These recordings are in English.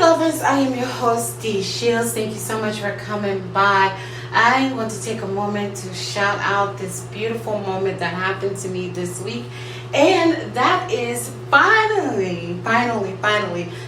lovers, I am your host, Dee Shields. Thank you so much for coming by. I want to take a moment to shout out this beautiful moment that happened to me this week. And that is finally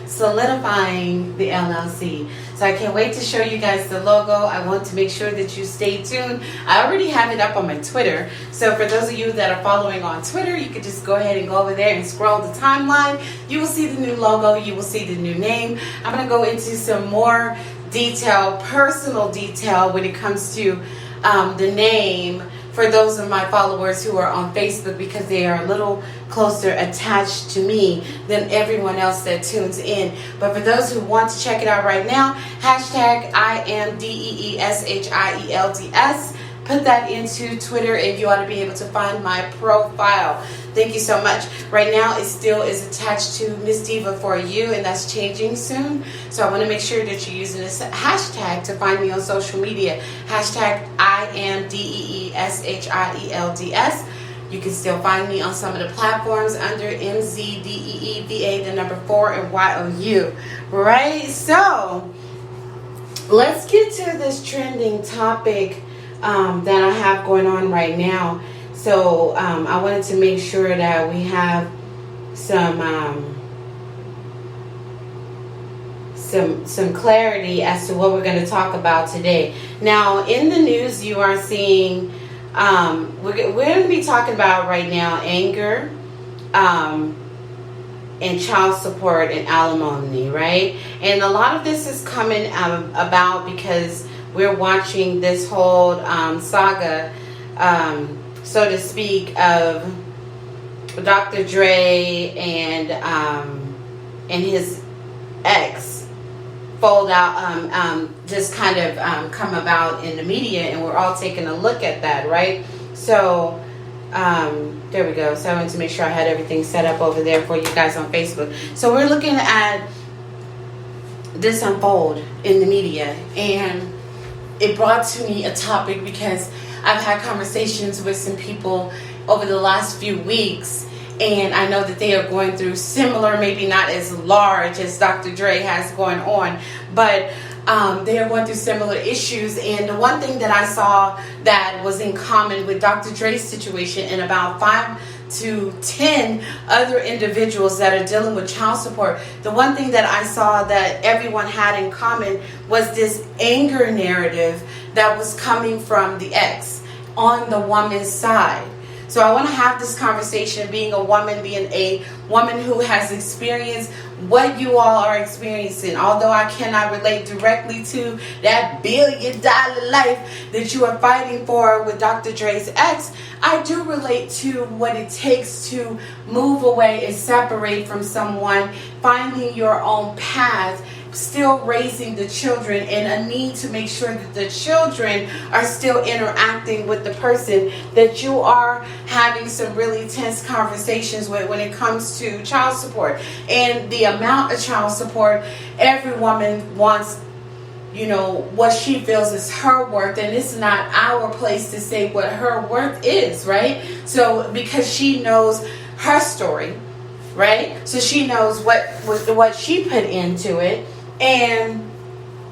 solidifying the LLC. So I can't wait to show you guys the logo. I want to make sure that you stay tuned. I already have it up on my Twitter. So for those of you that are following on Twitter, you could just go ahead and go over there and scroll the timeline. You will see the new logo. You will see the new name. I'm going to go into some more detail, personal detail when it comes to the name for those of my followers who are on Facebook, because they are a little closer attached to me than everyone else that tunes in. But for those who want to check it out right now, hashtag iamdeeshields. Put that into Twitter and you ought to be able to find my profile. Thank you so much. Right now it still is attached to Miss Diva for you, and that's changing soon. So I want to make sure that you're using this hashtag to find me on social media. Hashtag iamdeeshields. You can still find me on some of the platforms under MZDEEVA, the number 4 and YOU. Right? So let's get to this trending topic that I have going on right now. So I wanted to make sure that we have some clarity as to what we're going to talk about today. Now, in the news, you are seeing we're going to be talking about right now anger and child support and alimony, right? And a lot of this is coming about because we're watching this whole saga, so to speak, of Dr. Dre and his ex fold out, just kind of come about in the media, and we're all taking a look at that, right? So there we go. So I wanted to make sure I had everything set up over there for you guys on Facebook. So we're looking at this unfold in the media, and it brought to me a topic because I've had conversations with some people over the last few weeks, and I know that they are going through similar, maybe not as large as Dr. Dre has going on, but they are going through similar issues. And the one thing that I saw that was in common with Dr. Dre's situation and about 5 to 10 other individuals that are dealing with child support, the one thing that I saw that everyone had in common was this anger narrative that was coming from the ex on the woman's side. So I want to have this conversation, being a woman who has experienced what you all are experiencing. Although I cannot relate directly to that $1 billion life that you are fighting for with Dr. Dre's ex, I do relate to what it takes to move away and separate from someone, finding your own path, still raising the children, and a need to make sure that the children are still interacting with the person that you are having some really tense conversations with when it comes to child support. And the amount of child support, every woman wants, what she feels is her worth, and it's not our place to say what her worth is, right? So because she knows her story, right? So she knows what she put into it. And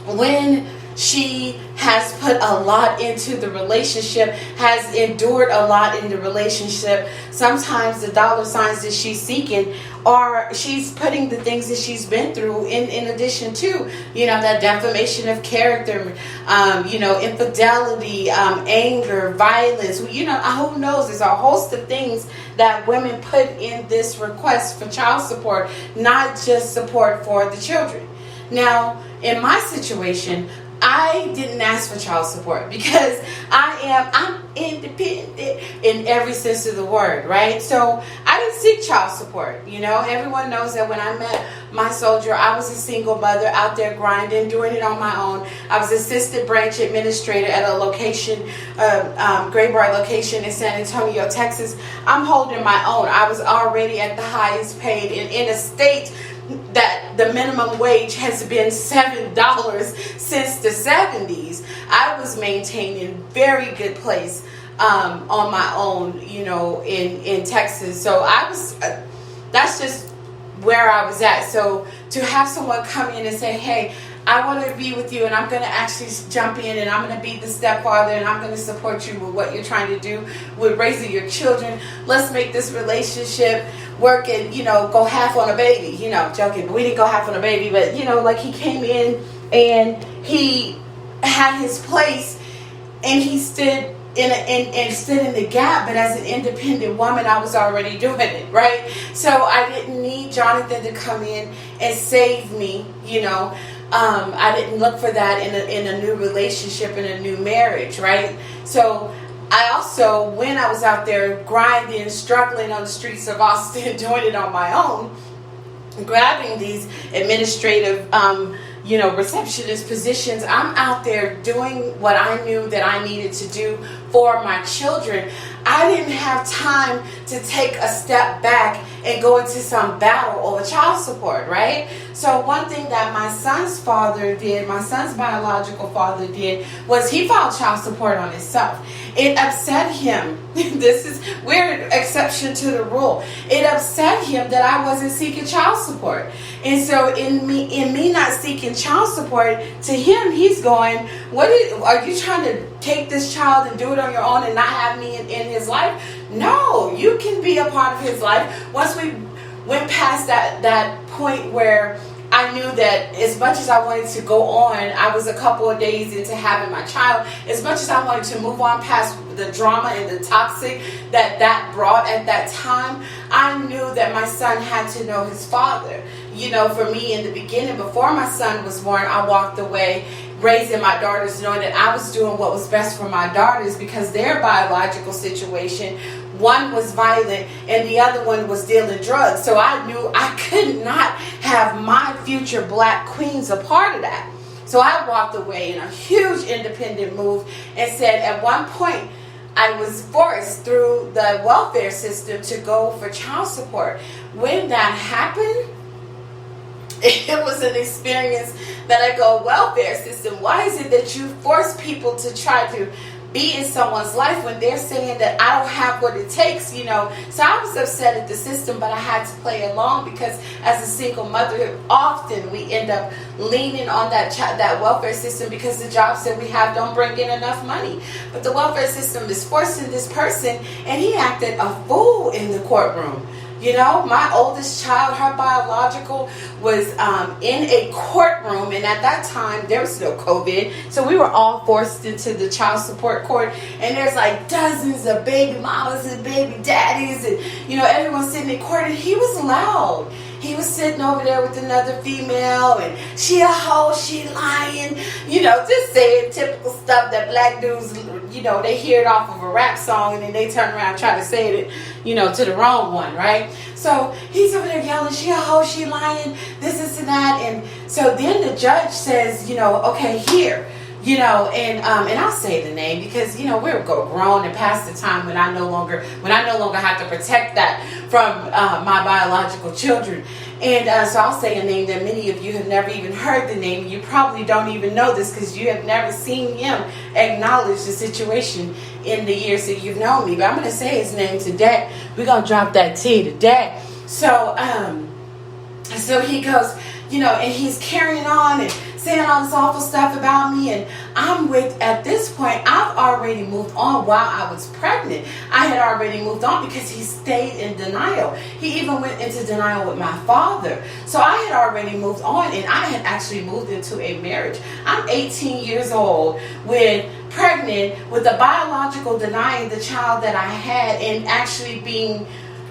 when she has put a lot into the relationship, has endured a lot in the relationship, sometimes the dollar signs that she's seeking, or she's putting the things that she's been through in addition to, that defamation of character, infidelity, anger, violence, who knows? There's a host of things that women put in this request for child support, not just support for the children. Now, in my situation, I didn't ask for child support because I'm independent in every sense of the word, right? So I didn't seek child support. Everyone knows that when I met my soldier, I was a single mother out there grinding, doing it on my own. I was assistant branch administrator at a location, Graybar location in San Antonio, Texas. I'm holding my own. I was already at the highest paid in a state that the minimum wage has been $7 since the 70s. I was maintaining very good place on my own, in Texas. So I was, that's just where I was at. So to have someone come in and say, hey, I want to be with you, and I'm going to actually jump in, and I'm going to be the stepfather, and I'm going to support you with what you're trying to do with raising your children. Let's make this relationship work and, go half on a baby. Joking, but we didn't go half on a baby. But, like he came in and he had his place, and he stood stood in the gap. But as an independent woman, I was already doing it, right? So I didn't need Jonathan to come in and save me, I didn't look for that in a new relationship, in a new marriage, right? So I also, when I was out there grinding, struggling on the streets of Austin, doing it on my own, grabbing these administrative, receptionist positions, I'm out there doing what I knew that I needed to do for my children. I didn't have time to take a step back and go into some battle over child support, right? So one thing that my son's father did, my son's biological father did, was he filed child support on himself. It upset him. This is weird exception to the rule. It upset him that I wasn't seeking child support. And so in me not seeking child support, to him, he's going, are you trying to take this child and do it on your own and not have me in his life? No, you can be a part of his life. Once we went past that point where I knew that as much as I wanted to go on, I was a couple of days into having my child, as much as I wanted to move on past the drama and the toxic that brought at that time, I knew that my son had to know his father. For me in the beginning, before my son was born, I walked away raising my daughters, knowing that I was doing what was best for my daughters because their biological situation, one was violent and the other one was dealing drugs. So I knew I could not have my future black queens a part of that. So I walked away in a huge independent move and said at one point, I was forced through the welfare system to go for child support. When that happened, it was an experience that I go, welfare system, why is it that you force people to try to be in someone's life when they're saying that I don't have what it takes, So I was upset at the system, but I had to play along because as a single mother, often we end up leaning on that welfare system because the jobs that we have don't bring in enough money. But the welfare system is forcing this person, and he acted a fool in the courtroom. My oldest child, her biological, was in a courtroom, and at that time there was no COVID, so we were all forced into the child support court, and there's like dozens of baby mamas and baby daddies, and everyone sitting in court, and he was loud. He was sitting over there with another female, and she a hoe, she lying, just saying typical stuff that black dudes, they hear it off of a rap song, and then they turn around and try to say it, to the wrong one, right? So he's over there yelling, she a hoe, she lying, this and that, and so then the judge says, okay, here. And I'll say the name because, we're grown and past the time when I no longer have to protect that from my biological children. And so I'll say a name that many of you have never even heard the name. You probably don't even know this because you have never seen him acknowledge the situation in the years that you've known me. But I'm going to say his name today. We're going to drop that T today. So he goes, and he's carrying on and saying all this awful stuff about me, and at this point, I've already moved on while I was pregnant. I had already moved on because he stayed in denial. He even went into denial with my father. So I had already moved on, and I had actually moved into a marriage. I'm 18 years old pregnant with a biological denying the child that I had and actually being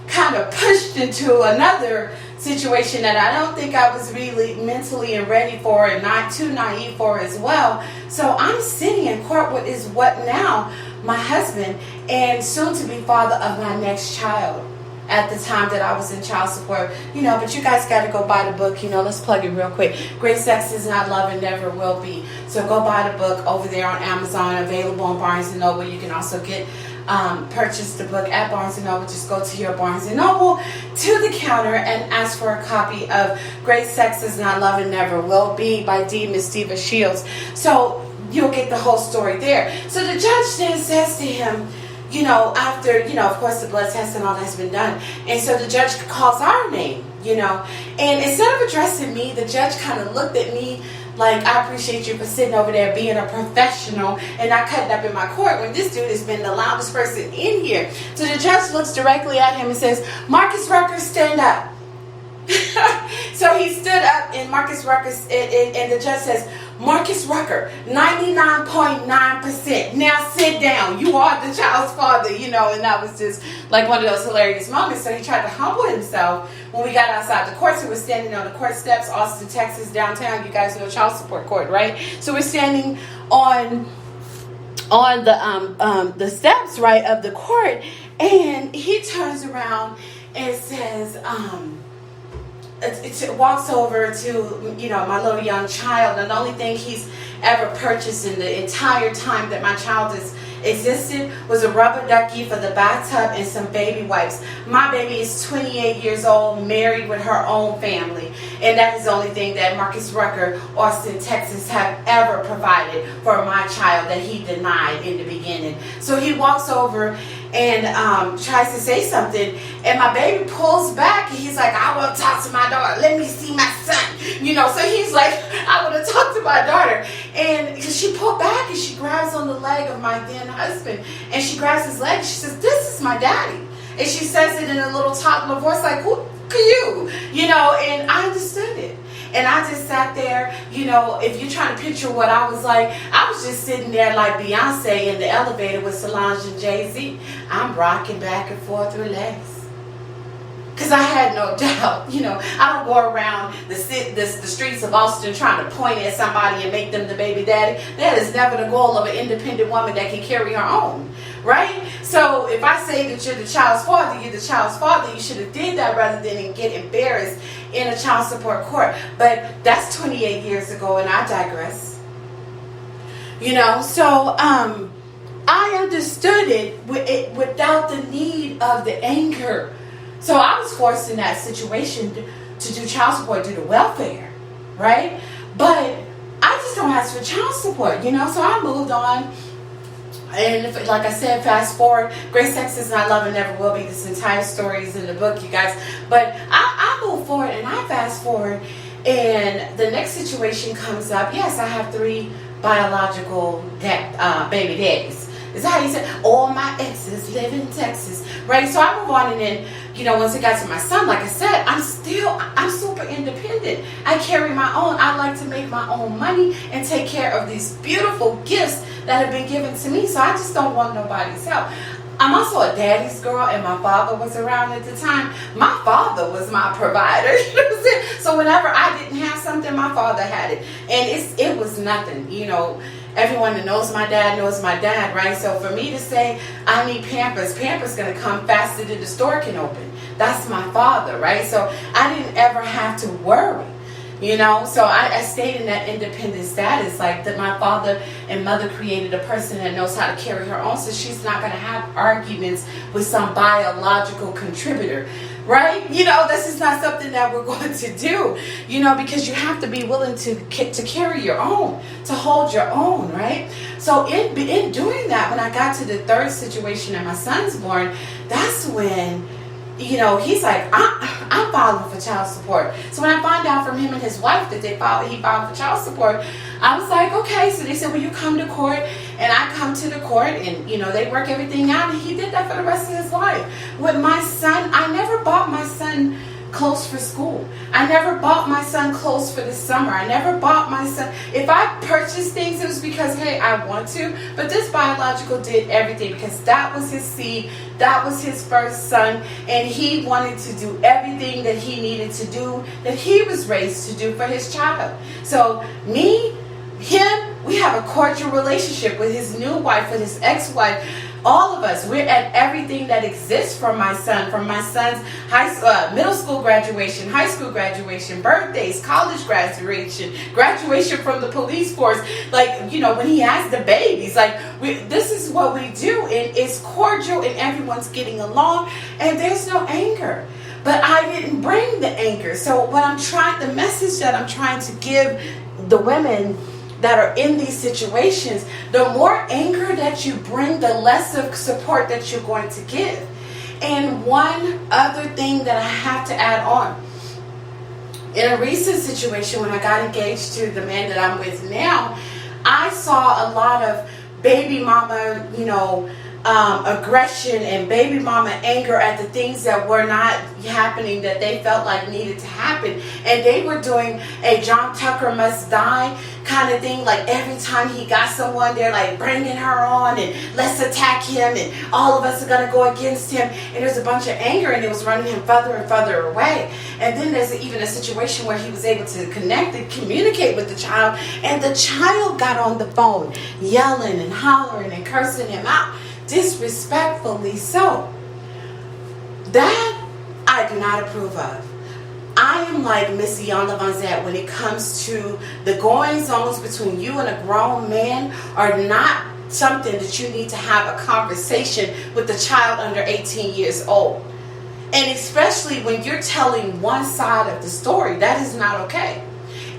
kind of pushed into another situation that I don't think I was really mentally and ready for and not too naive for as well. So I'm sitting in court with what now my husband and soon to be father of my next child at the time that I was in child support. But you guys got to go buy the book. Let's plug it real quick. Great Sex Is Not Love and Never Will Be. So go buy the book over there on Amazon, available on Barnes & Noble. You can also purchase the book at Barnes & Noble. Just go to your Barnes & Noble to the counter and ask for a copy of Great Sex Is Not Love and Never Will Be by Dee Shields. So you'll get the whole story there. So the judge then says to him, after, of course, the blood test and all that's been done. And so the judge calls our name. And instead of addressing me, the judge kind of looked at me like, I appreciate you for sitting over there being a professional and not cutting up in my court when this dude has been the loudest person in here. So the judge looks directly at him and says, Marcus Rucker, stand up. So he stood up, and Marcus Rucker, and the judge says, Marcus Rucker, 99.9%. Now sit down. You are the child's father, and that was just like one of those hilarious moments. So he tried to humble himself when we got outside the court. So we're standing on the court steps, Austin, Texas, downtown. You guys know child support court, right? So we're standing on the steps, right, of the court, and he turns around and says, it walks over to, my little young child, and the only thing he's ever purchased in the entire time that my child has existed was a rubber ducky for the bathtub and some baby wipes. My baby is 28 years old, married with her own family, and that is the only thing that Marcus Rucker, Austin, Texas, have ever provided for my child that he denied in the beginning. So he walks over and tries to say something, and my baby pulls back, and he's like, I want to talk to my daughter. Let me see my son. So he's like, I want to talk to my daughter. And she pulled back, and she grabs on the leg of my then husband, and she grabs his leg. She says, this is my daddy. And she says it in a little toddler voice, like, who are you? And I understood it. And I just sat there, if you're trying to picture what I was like, I was just sitting there like Beyonce in the elevator with Solange and Jay-Z. I'm rocking back and forth, relaxed. Because I had no doubt, I don't go around the streets of Austin trying to point at somebody and make them the baby daddy. That is never the goal of an independent woman that can carry her own, right? So if I say that you're the child's father, you're the child's father, you should have did that rather than get embarrassed in a child support court. But that's 28 years ago, and I digress. So I understood it without the need of the anger. So I was forced in that situation to do child support due to welfare, right? But I just don't ask for child support, So I moved on. And like I said, fast forward, Grace, Texas, and I Love and Never Will Be. This entire story is in the book, you guys. But I move forward and I fast forward. And the next situation comes up. Yes, I have 3 biological baby daddies. Is that how you say? All my exes live in Texas, right? So I move on, and then, once it got to my son, like I said, I'm super independent. I carry my own. I like to make my own money and take care of these beautiful gifts that have been given to me. So I just don't want nobody's help. I'm also a daddy's girl, and my father was around at the time. My father was my provider. So whenever I didn't have something, my father had it. And it was nothing, Everyone that knows my dad, right? So for me to say, I need Pampers going to come faster than the store can open. That's my father, right? So I didn't ever have to worry, So I stayed in that independent status, like that my father and mother created a person that knows how to carry her own, so she's not going to have arguments with some biological contributor. Right? This is not something that we're going to do, because you have to be willing to carry your own, to hold your own, right? So in doing that, when I got to the third situation and my son's born, that's when, he's like, I'm filing for child support. So when I find out from him and his wife that he filed for child support, I was like, okay. So they said, well, you come to court, and I come to the court, and they work everything out, and he did that for the rest of his life. With my son, I never bought my son clothes for school. I never bought my son clothes for the summer. I never bought my son. If I purchased things, it was because, hey, I want to. But this biological did everything because that was his seed. That was his first son. And he wanted to do everything that he needed to do, that he was raised to do for his child. So me, him, we have a cordial relationship with his new wife, with his ex-wife. All of us, we're at everything that exists for my son, from my son's middle school graduation, high school graduation, birthdays, college graduation from the police force. Like, when he has the babies, this is what we do. And it's cordial and everyone's getting along and there's no anger. But I didn't bring the anger. So the message that I'm trying to give the women that are in these situations, the more anger that you bring, the less of support that you're going to give. And one other thing that I have to add on In a recent situation, when I got engaged to the man that I'm with now, I saw a lot of baby mama, aggression and baby mama anger at the things that were not happening that they felt like needed to happen. And they were doing a John Tucker must die kind of thing. Like every time he got someone, they're like bringing her on and let's attack him and all of us are going to go against him. And there's a bunch of anger and it was running him further and further away. And then there's even a situation where he was able to connect and communicate with the child, and the child got on the phone yelling and hollering and cursing him out. Disrespectfully so. That I do not approve of. I am like Missy Yonda when it comes to the goings-ons between you and a grown man are not something that you need to have a conversation with a child under 18 years old. And especially when you're telling one side of the story, that is not okay.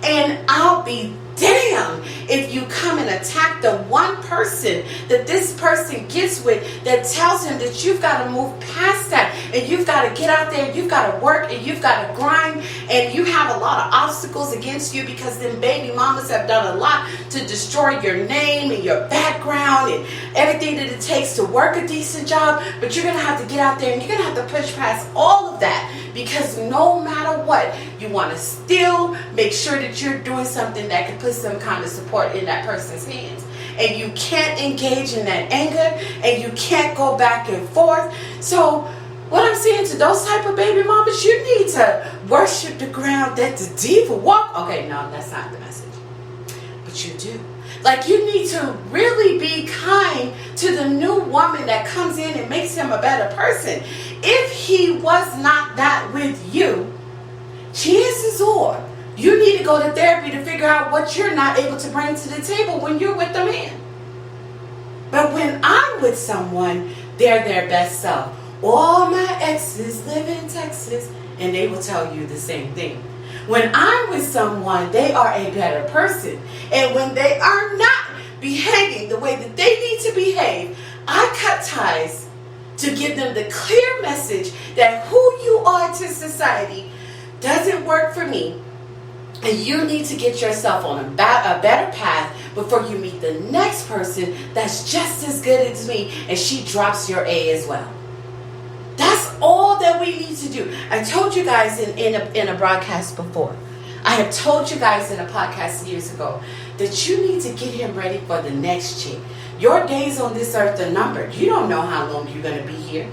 And I'll be damn if you come and attack the one person that this person gets with that tells him that you've got to move past that and you've got to get out there and you've got to work and you've got to grind and you have a lot of obstacles against you because them baby mamas have done a lot to destroy your name and your background and everything that it takes to work a decent job. But you're going to have to get out there and you're going to have to push past all of that, because no matter what, you want to still make sure that you're doing something that can put some kind of support in that person's hands. And you can't engage in that anger and you can't go back and forth. So what I'm saying to those type of baby mamas, you need to worship the ground that the diva walk. Okay, no, that's not the message. But you do. Like, you need to really be kind to the new woman that comes in and makes him a better person. If he was not that with you, chances are you need to go to therapy to figure out what you're not able to bring to the table when you're with the man. But when I'm with someone, they're their best self. All my exes live in Texas, and they will tell you the same thing. When I'm with someone, they are a better person. And when they are not behaving the way that they need to behave, I cut ties to give them the clear message that who you are to society doesn't work for me. And you need to get yourself on a better path before you meet the next person that's just as good as me and she drops your A as well. That's all that we need to do. I told you guys in a broadcast before. I have told you guys in a podcast years ago that you need to get him ready for the next chick. Your days on this earth are numbered. You don't know how long you're going to be here.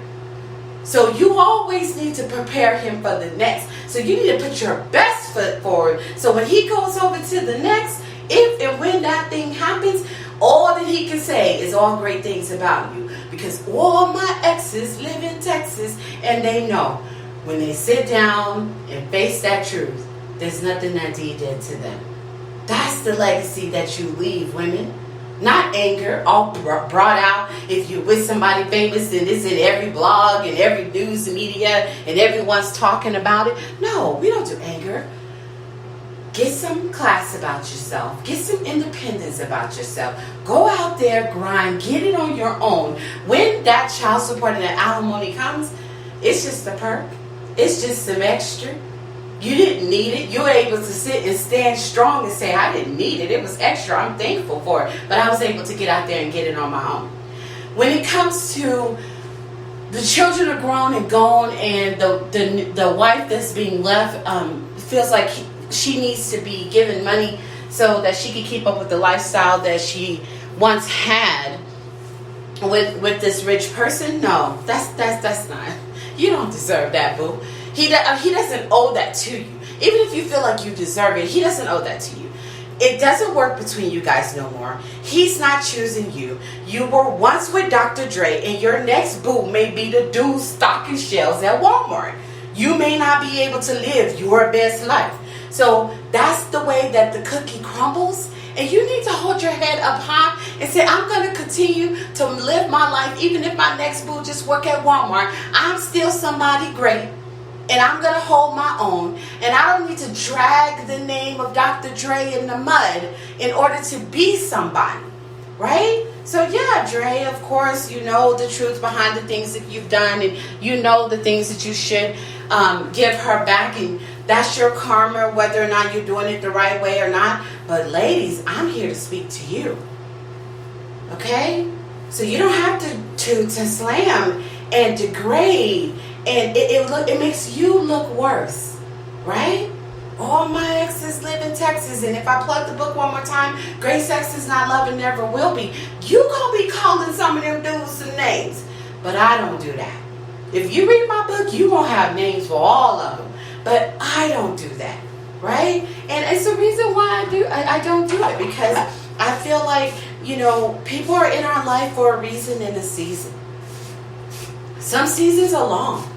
So you always need to prepare him for the next. So you need to put your best foot forward. So when he goes over to the next, if and when that thing happens, all that he can say is all great things about you. Because all my exes live in Texas and they know when they sit down and face that truth, there's nothing that Dee did to them. That's the legacy that you leave, women. Not anger, all brought out. If you're with somebody famous and it's in every blog and every news media and everyone's talking about it. No, we don't do anger. Get some class about yourself. Get some independence about yourself. Go out there, grind, get it on your own. When that child support and that alimony comes, it's just a perk. It's just some extra. You didn't need it. You were able to sit and stand strong and say, I didn't need it. It was extra. I'm thankful for it. But I was able to get out there and get it on my own. When it comes to the children are grown and gone and the wife that's being left feels like she needs to be given money so that she can keep up with the lifestyle that she once had with this rich person. No, that's not. You don't deserve that, boo. He doesn't owe that to you. Even if you feel like you deserve it, he doesn't owe that to you. It doesn't work between you guys no more. He's not choosing you. You were once with Dr. Dre, and your next boo may be the dude stocking shelves at Walmart. You may not be able to live your best life. So that's the way that the cookie crumbles. And you need to hold your head up high and say, I'm going to continue to live my life. Even if my next boo just work at Walmart, I'm still somebody great. And I'm going to hold my own. And I don't need to drag the name of Dr. Dre in the mud in order to be somebody. Right? So yeah, Dre, of course, you know the truth behind the things that you've done. And you know the things that you should give her back. And That's your karma, whether or not you're doing it the right way or not. But ladies, I'm here to speak to you. Okay? So you don't have to slam and degrade, and it makes you look worse, right? All my exes live in Texas, and if I plug the book one more time, great sex is not love and never will be. You gonna be calling some of them dudes some names, but I don't do that. If you read my book, you gonna have names for all of them, but I don't do that, right? And it's the reason why I don't do it, because I feel like, people are in our life for a reason and a season. Some seasons are long,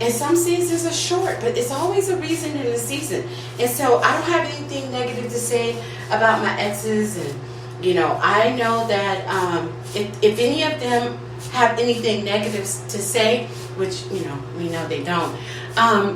and some seasons are short, but it's always a reason and a season. And so I don't have anything negative to say about my exes. And, I know that if any of them have anything negative to say, which, we know they don't,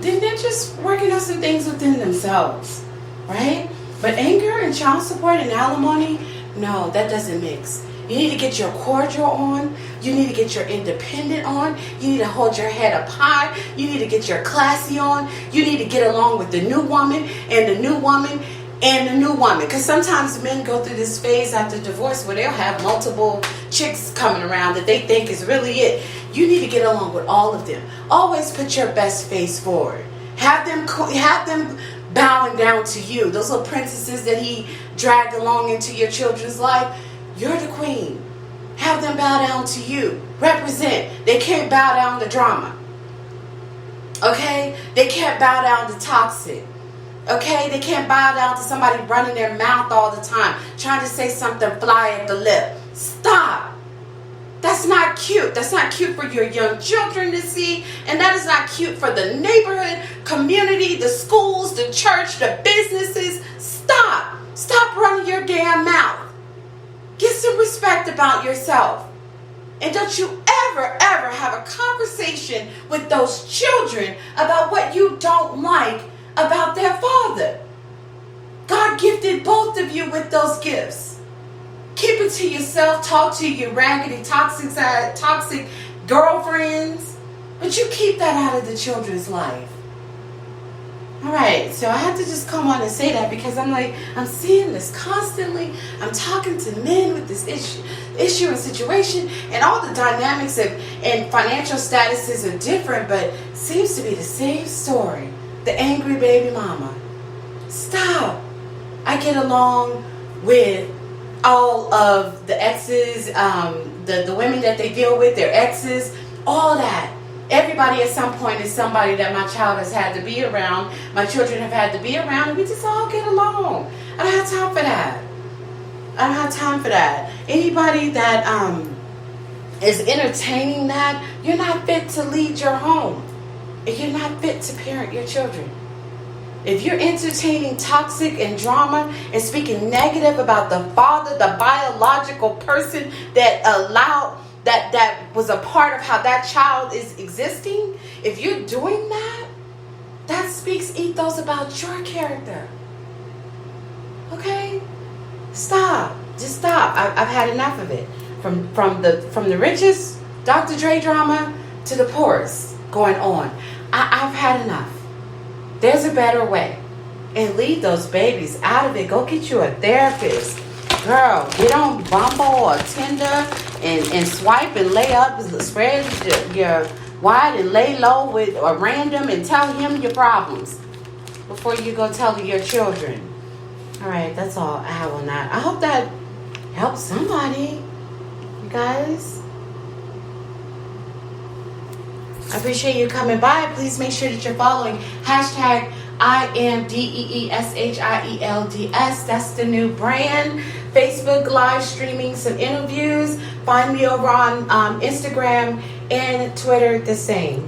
then they're just working on some things within themselves, right? But anger and child support and alimony, no, that doesn't mix. You need to get your cordial on. You need to get your independent on. You need to hold your head up high. You need to get your classy on. You need to get along with the new woman and the new woman and the new woman. Because sometimes men go through this phase after divorce where they'll have multiple chicks coming around that they think is really it. You need to get along with all of them. Always put your best face forward. Have them bowing down to you. Those little princesses that he dragged along into your children's life, you're the queen. Have them bow down to you. Represent. They can't bow down to drama. Okay? They can't bow down to toxic. Okay? They can't bow down to somebody running their mouth all the time, trying to say something fly at the lip. Stop. That's not cute. That's not cute for your young children to see. And that is not cute for the neighborhood, community, the schools, the church, the businesses. Stop. Stop running your damn mouth. Get some respect about yourself. And don't you ever have a conversation with those children about what you don't like about their father. God gifted both of you with those gifts. Keep it to yourself. Talk to your raggedy, toxic girlfriends. But you keep that out of the children's life. All right, so I have to just come on and say that because I'm seeing this constantly. I'm talking to men with this issue and situation, and all the dynamics and financial statuses are different, but seems to be the same story. The angry baby mama. Stop. I get along with all of the exes, the women that they deal with, their exes, all that. Everybody at some point is somebody that my child has had to be around. My children have had to be around, and we just all get along. I don't have time for that. I don't have time for that. Anybody that is entertaining that, you're not fit to lead your home. You're not fit to parent your children. If you're entertaining toxic and drama and speaking negative about the father, the biological person that allowed that was a part of how that child is existing, if you're doing that, that speaks ethos about your character. Okay? Stop. Just stop. I've had enough of it. From the richest Dr. Dre drama to the poorest going on. I've had enough. There's a better way. And leave those babies out of it. Go get you a therapist. Girl, get on Bumble or Tinder and swipe and lay up, spread your wide and lay low with a random and tell him your problems before you go tell your children. All right, that's all I have on that. I hope that helps somebody, you guys. I appreciate you coming by. Please make sure that you're following hashtag iamdeeshields. That's the new brand. Facebook live streaming some interviews. Find me over on Instagram and Twitter the same.